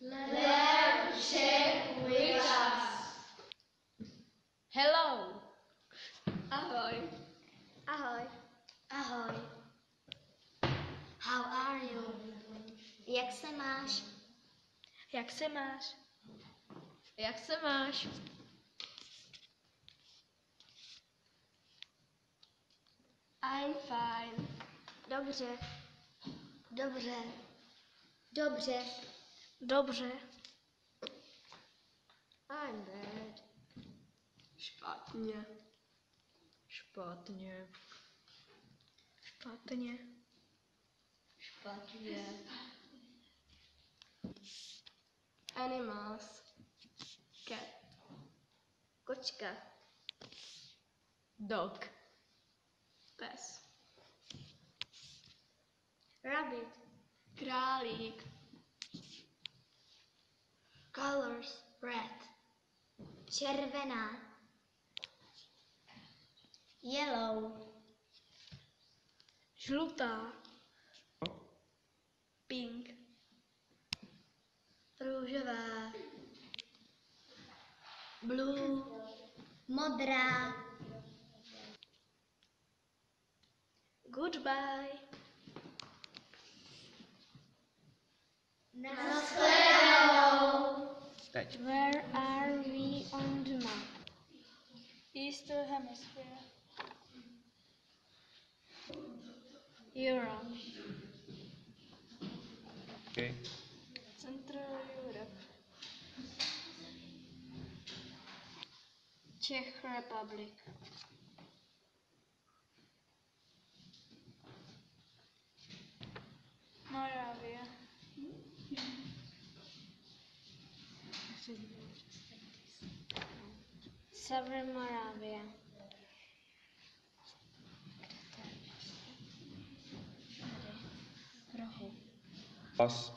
Learn Czech with us. Hello. Ahoj. Ahoj. Ahoj. How are you? Jak se máš? Jak se máš? Jak se máš? I'm fine. Dobře. Dobře. Dobře. Dobře. I'm bad. Špatně. Špatně. Špatně. Špatně. Animals. Cat. Kočka. Dog. Pes. Rabbit. Králík. Colors. Red. Červená. Yellow. Žlutá. Pink. Růžová. Blue. Modrá. Goodbye. Nashledanou. Where are we on the map? Eastern Hemisphere. Europe. Okay. Central Europe. Czech Republic. Moravia. Southern Moravia. Us.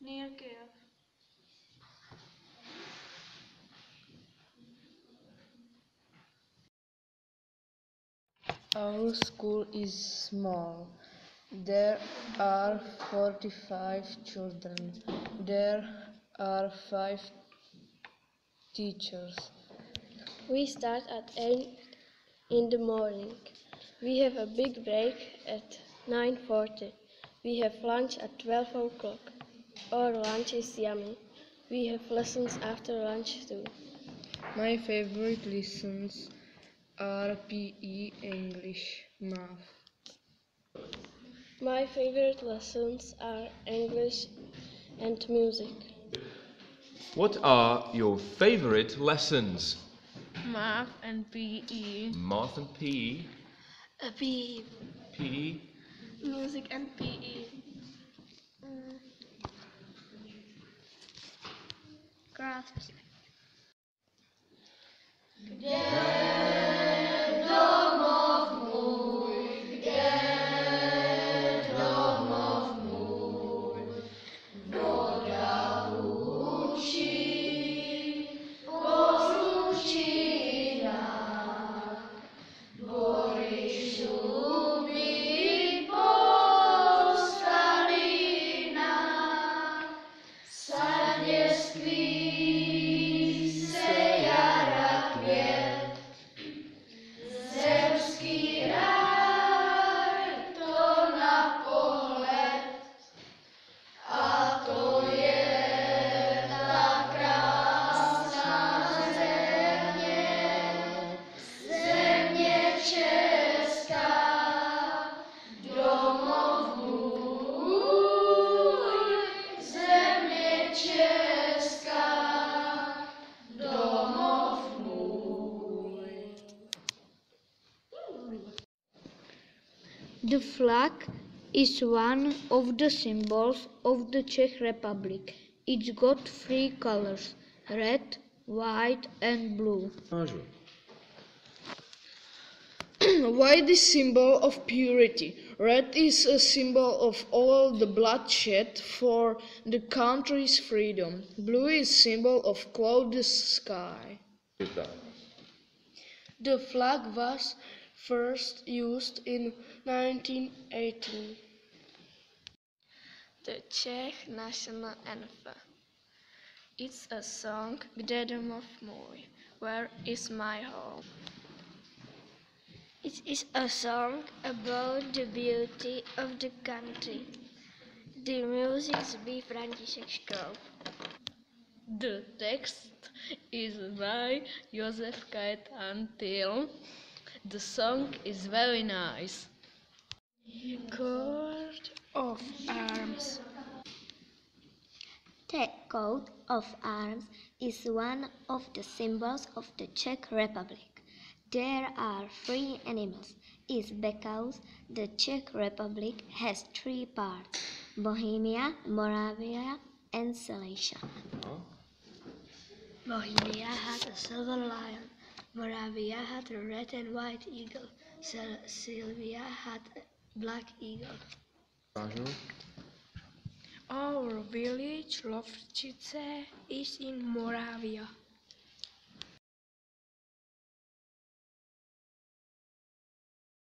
Near Kiev. Our school is small. There are 45 children. There are 5 teachers. We start at 8 in the morning. We have a big break at 9:40. We have lunch at 12 o'clock. Our lunch is yummy. We have lessons after lunch too. My favorite lessons are PE, English, math. My favorite lessons are English and music. What are your favorite lessons? Math and PE. Math and PE. PE. PE. Music and PE. Crafts. The flag is one of the symbols of the Czech Republic. It's got 3 colors: red, white and blue. White is symbol of purity. Red is a symbol of all the bloodshed for the country's freedom. Blue is symbol of cloudless sky. The flag was first used in 1918. the Czech national anthem. It's a song, Kde domov můj, Where is my home? It is a song about the beauty of the country. The music is by František Škroub. The text is by Josef Kajetan Till. The song is very nice. Coat of arms. The coat of arms is one of the symbols of the Czech Republic. There are 3 animals. It's because the Czech Republic has 3 parts: Bohemia, Moravia, and Silesia. Bohemia had a silver lion. Moravia had a red and white eagle. Sylvia had a black eagle. Our village Lovčice is in Moravia.